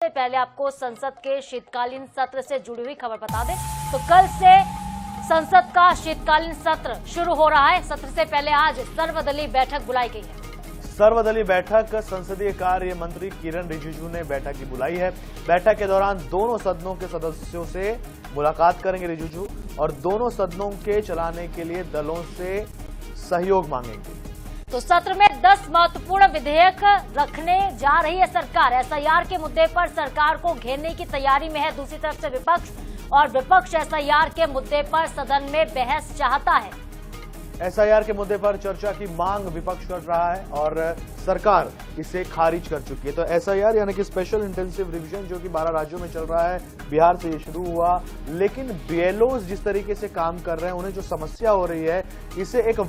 से पहले आपको संसद के शीतकालीन सत्र से जुड़ी हुई खबर बता दें तो कल से संसद का शीतकालीन सत्र शुरू हो रहा है। सत्र से पहले आज सर्वदलीय बैठक बुलाई गई है। सर्वदलीय बैठक संसदीय कार्य मंत्री किरण रिजिजू ने बैठक की बुलाई है। बैठक के दौरान दोनों सदनों के सदस्यों से मुलाकात करेंगे रिजिजू और दोनों सदनों के चलाने के लिए दलों से सहयोग मांगेंगे। तो सत्र में 10 महत्वपूर्ण विधेयक रखने जा रही है सरकार। एसआईआर के मुद्दे पर सरकार को घेरने की तैयारी में है दूसरी तरफ से विपक्ष, और विपक्ष एसआईआर के मुद्दे पर सदन में बहस चाहता है। एसआईआर के मुद्दे पर चर्चा की मांग विपक्ष कर रहा है और सरकार इसे खारिज कर चुकी है। तो एसआईआर यानी कि स्पेशल इंटेंसिव रिवीजन जो कि 12 राज्यों में चल रहा है, बिहार से ये शुरू हुआ, लेकिन बीएलओज जिस तरीके से काम कर रहे हैं, उन्हें जो समस्या हो रही है, इसे एक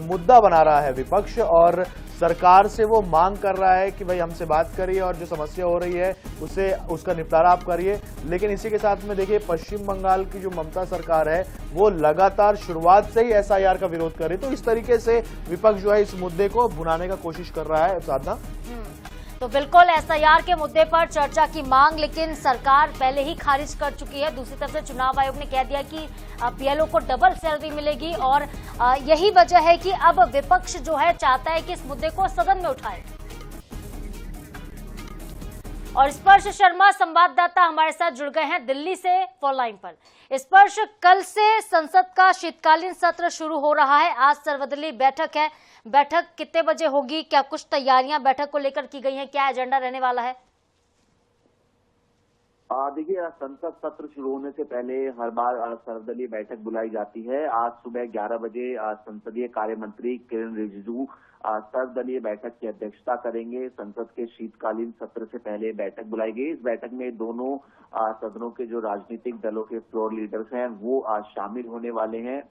मुद्दा बना रहा है विपक्ष और सरकार से वो मांग कर रहा है कि भाई हमसे बात करिए और जो समस्या हो रही है उसका निपटारा आप करिए। लेकिन इसी के साथ में देखिए पश्चिम बंगाल की जो ममता सरकार है वो लगातार शुरुआत से ही एसआईआर का विरोध कर रही है। तो इस तरीके से विपक्ष जो है इस मुद्दे को भुनाने का कोशिश कर रहा है। साधना, तो बिल्कुल एसआईआर के मुद्दे पर चर्चा की मांग लेकिन सरकार पहले ही खारिज कर चुकी है। दूसरी तरफ से चुनाव आयोग ने कह दिया कि बीएलओ को डबल सैलरी मिलेगी और यही वजह है कि अब विपक्ष जो है चाहता है कि इस मुद्दे को सदन में उठाए। और स्पर्श शर्मा संवाददाता हमारे साथ जुड़ गए हैं दिल्ली से फोन लाइन पर। स्पर्श, कल से संसद का शीतकालीन सत्र शुरू हो रहा है। आज सर्वदलीय बैठक है। बैठक कितने बजे होगी? क्या कुछ तैयारियां बैठक को लेकर की गई हैं? क्या एजेंडा रहने वाला है? देखिए, संसद सत्र शुरू होने से पहले हर बार सर्वदलीय बैठक बुलाई जाती है। आज सुबह 11 बजे संसदीय कार्य मंत्री किरण रिजिजू सर्वदलीय बैठक की अध्यक्षता करेंगे। संसद के शीतकालीन सत्र से पहले बैठक बुलाई गई। इस बैठक में दोनों सदनों के जो राजनीतिक दलों के फ्लोर लीडर्स हैं वो शामिल होने वाले हैं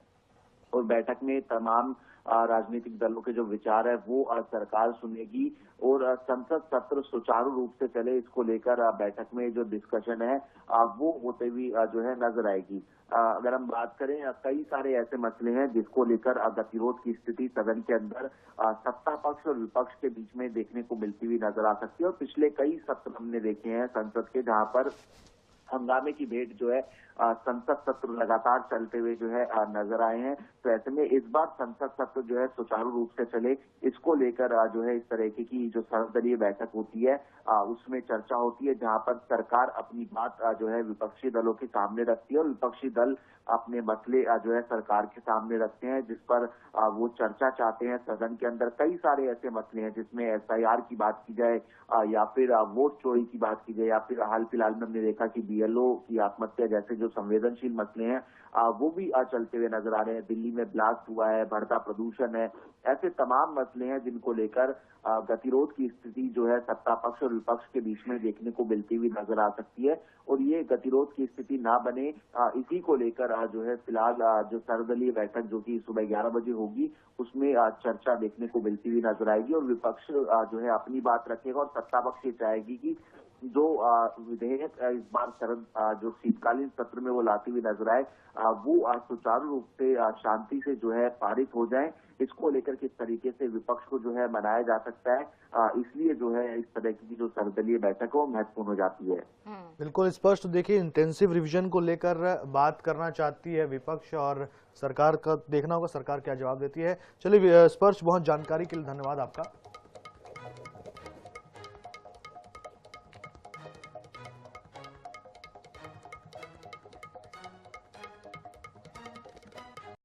और बैठक में तमाम राजनीतिक दलों के जो विचार है वो सरकार सुनेगी और संसद सत्र सुचारू रूप से चले, इसको लेकर बैठक में जो डिस्कशन है वो होते हुए जो है नजर आएगी। अगर हम बात करें, कई सारे ऐसे मसले हैं जिसको लेकर गतिरोध की स्थिति सदन के अंदर सत्ता पक्ष और विपक्ष के बीच में देखने को मिलती हुई नजर आ सकती है। और पिछले कई सत्र हमने देखे हैं संसद के जहां पर हंगामे की भेंट जो है संसद सत्र लगातार चलते हुए जो है नजर आए हैं। तो ऐसे में इस बार संसद सत्र जो है सुचारू रूप से चले, इसको लेकर जो है इस तरह की जो सर्वदलीय बैठक होती है उसमें चर्चा होती है, जहां पर सरकार अपनी बात जो है विपक्षी दलों के सामने रखती है और विपक्षी दल अपने मसले जो है सरकार के सामने रखते हैं, जिस पर वो चर्चा चाहते हैं। सदन के अंदर कई सारे ऐसे मसले हैं जिसमें एसआईआर की बात की जाए या फिर वोट चोरी की बात की जाए या फिर हाल फिलहाल में हमने देखा कि बीएलओ की आत्महत्या जैसे जो संवेदनशील मसले हैं वो भी चलते हुए नजर आ रहे हैं। दिल्ली में ब्लास्ट हुआ है, बढ़ता प्रदूषण है, ऐसे तमाम मसले हैं जिनको लेकर गतिरोध की स्थिति जो है सत्ता पक्ष और विपक्ष के बीच में देखने को मिलती हुई नजर आ सकती है। और ये गतिरोध की स्थिति ना बने, इसी को लेकर जो है फिलहाल जो सर्वदलीय बैठक जो कि सुबह 11 बजे होगी उसमें चर्चा देखने को मिलती हुई नजर आएगी और विपक्ष जो है अपनी बात रखेगा और सत्ता पक्ष ये चाहेगी कि जो विधेयक इस बार जो शीतकालीन सत्र में वो लाती हुई नजर आए वो सुचारू रूप से शांति से जो है पारित हो जाए। इसको लेकर किस तरीके से विपक्ष को जो है मनाया जा सकता है, इसलिए जो है इस तरह की जो सर्वदलीय बैठक है वो महत्वपूर्ण हो जाती है। बिल्कुल स्पष्ट देखिए, इंटेंसिव रिवीजन को लेकर बात करना चाहती है विपक्ष और सरकार का देखना होगा सरकार क्या जवाब देती है। चलिए स्पर्श, बहुत जानकारी के लिए धन्यवाद आपका।